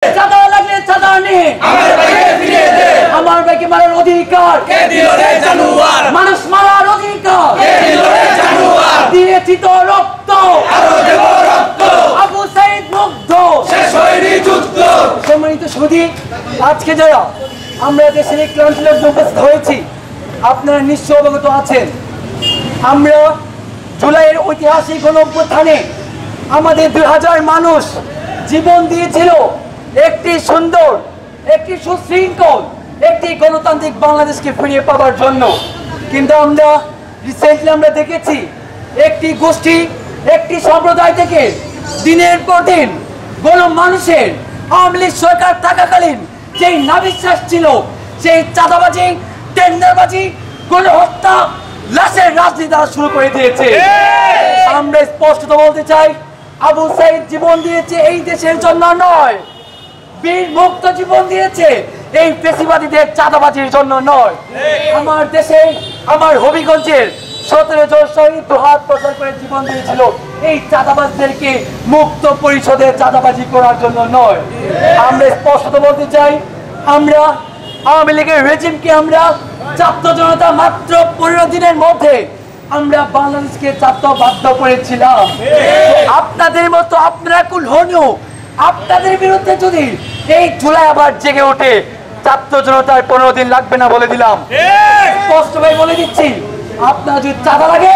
চাঁদা লাগলে চাঁদা নিয়ে আমার ভাইকে মারার অধিকার মানুষ মারার অধিকার দিয়েছি তো রক্ত আবু সাইদ মুগ্ধ সম্মানিত সুধী, আজকে যারা আমরা দেশের ক্লান্তির উপস্থিত হয়েছি আপনারা নিশ্চয় অবগত আছেন। আমরা জুলাইয়ের ঐতিহাসিক গণঅভ্যুত্থানে আমাদের 2000 মানুষ জীবন দিয়েছিল একটি সুন্দর, একটি সুশৃঙ্খল, একটি গণতান্ত্রিক বাংলাদেশকে ফিরিয়ে পাওয়ার জন্য। কিন্তু আমরা রিসেন্টলি আমরা দেখেছি একটি গোষ্ঠী, একটি সম্প্রদায় থেকে দিনের পর দিন মানুষের আওয়ামী লীগ সরকার থাকাকালীন যেই নাবিশ্বাস ছিল, সেই চাঁদাবাজি, টেন্ডারবাজি, গণহত্যা, লাশের রাজনীতি তারা শুরু করে দিয়েছে। আমরা স্পষ্টত বলতে চাই, আবু সাইদ জীবন দিয়েছে এই দেশের জন্য নয়, বীর মুক্ত জীবন দিয়েছে এই পেশিবাদীদের চাঁদাবাজির জন্য নয়। আমার দেশে, আমার হবিগঞ্জের 17 জন শহীদ দুহাত প্রচার করে জীবন দিয়েছিল এই চাঁদাবাজদেরকে মুক্ত পরিষদে চাঁদাবাজি করার জন্য নয়। আমরা স্পষ্টত বলতে চাই, আমরা আওয়ামী লীগের রেজিমকে আমরা ছাত্র জনতা মাত্র 15 দিনের মধ্যে আমরা বাংলাদেশকে ছাত্র বাধ্য করেছিলাম। আপনাদের মতো আপনারা কুলহনীয়, আপনাদের বিরুদ্ধে যদি এই জুলাই আবার জেগে ওঠে, ছাত্র জনতার 15 দিন লাগবে না বলে দিলাম। স্পষ্ট ভাই বলে দিচ্ছি, আপনারা যদি চাঁদা লাগে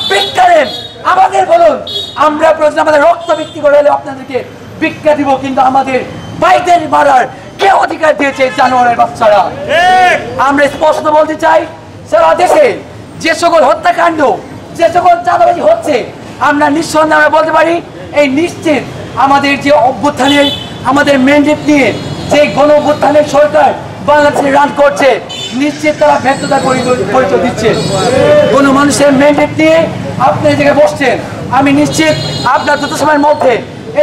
ভিক্ষা দেন, আমাদের বলুন, আমরা প্রয়োজন আমাদের রক্ত বিক্রি করে হলে আপনাদেরকে ভিক্ষা দিব, কিন্তু আমাদের ভাইদের মারার কে অধিকার দিয়েছে জানোয়ারের বাচ্চারা? আমরা স্পষ্ট বলতে চাই, সারা দেশে যে সকল হত্যাকাণ্ড, যে সকল চাঁদাবাজি হচ্ছে, আমরা নিঃসন্দেহে আমরা বলতে পারি এই নিশ্চিত আমাদের যে অভ্যুত্থানের, আমাদের ম্যান্ডেট নিয়ে যে গণ অভ্যুত্থানের সরকার বাংলাদেশে রান করছে, নিশ্চিত তারা ব্যর্থতা পরিচয় দিচ্ছে। কোন মানুষের ম্যান্ডেট নিয়ে আপনি এই জায়গায় বসছেন, আমি নিশ্চিত আপনার দ্রুত সময়ের মধ্যে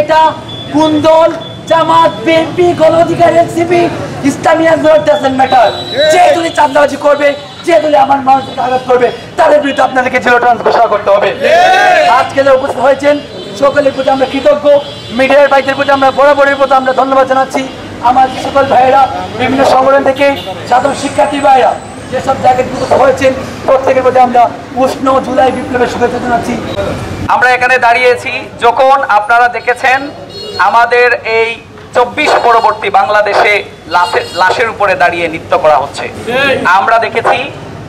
এটা কোন দল, জামাত, বিএনপি, গণ অধিকার, এনসিপি, ইসলামী আন্দোলন, ডাজন্ট ম্যাটার, যে যদি চাঁদাবাজি করবে, যে যদি আমার মানুষকে আঘাত করবে, তাদের বিরুদ্ধে আপনাদেরকে জিরো টলারেন্স ঘোষণা করতে হবে। আজকে যারা উপস্থিত হয়েছেন সকলের প্রতি আমরা কৃতজ্ঞ। মিডিয়ার ভাইদের প্রতি আমরা বরাবরের প্রতি আমরা ধন্যবাদ জানাচ্ছি। আমার যে সকল ভাইয়েরা বিভিন্ন সংগঠন থেকে, সাধারণ শিক্ষার্থী ভাইয়েরা যেসব জায়গায় উপস্থিত হয়েছেন, প্রত্যেকের প্রতি আমরা উষ্ণ জুলাই বিপ্লবের শুভেচ্ছা জানাচ্ছি। আমরা এখানে দাঁড়িয়েছি যখন আপনারা দেখেছেন আমাদের এই 24 পরবর্তী বাংলাদেশে লাশের উপরে দাঁড়িয়ে নৃত্য করা হচ্ছে। আমরা দেখেছি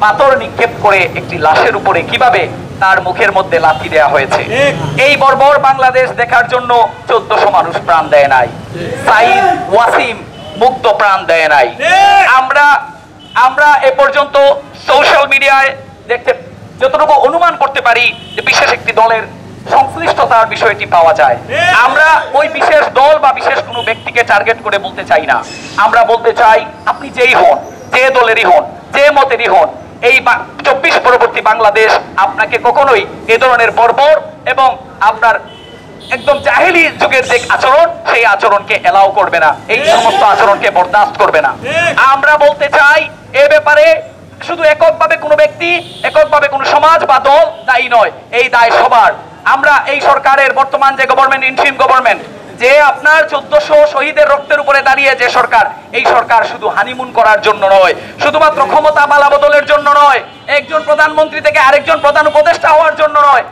পাথর নিক্ষেপ করে একটি লাশের উপরে কিভাবে তার মুখের মধ্যে লাথি দেওয়া হয়েছে। এই বর্বর বাংলাদেশ দেখার জন্য 1400 মানুষ প্রাণ দেয় নাই, সাইদ, ওয়াসিম, মুগ্ধ প্রাণ দেয় নাই। আমরা এ পর্যন্ত সোশ্যাল মিডিয়ায় দেখতে যতটুকু অনুমান করতে পারি যে বিশেষ একটি দলের সংশ্লিষ্টতার বিষয়টি পাওয়া যায়। আমরা ওই বিশেষ দল বা বিশেষ কোনো ব্যক্তিকে টার্গেট করে বলতে চাই না। আমরা বলতে চাই, আপনি যেই হন, যে দলেরই হন, যে মতেরই হন, এই 24 পরবর্তী বাংলাদেশ আপনাকে কখনোই এ ধরনের বর্বর এবং আপনার একদম জাহেলি যুগের যে আচরণ, সেই আচরণকে এলাও করবে না, এই সমস্ত আচরণকে বরদাস্ত করবে না। আমরা বলতে চাই, এ ব্যাপারে শুধু এককভাবে কোনো ব্যক্তি, এককভাবে কোনো সমাজ বা দল দায়ী নয়, এই দায় সবার। আমরা এই সরকারের বর্তমান যে গভর্নমেন্ট, ইন্টারিম গভর্নমেন্ট, যে আপনার 1400 শহীদের রক্তের উপরে দাঁড়িয়ে যে সরকার, এই সরকার শুধু হানিমুন করার জন্য নয়, শুধুমাত্র ক্ষমতা পালা বদলের জন্য নয়, একজন প্রধানমন্ত্রী থেকে আরেকজন প্রধান উপদেষ্টা হওয়ার জন্য নয়।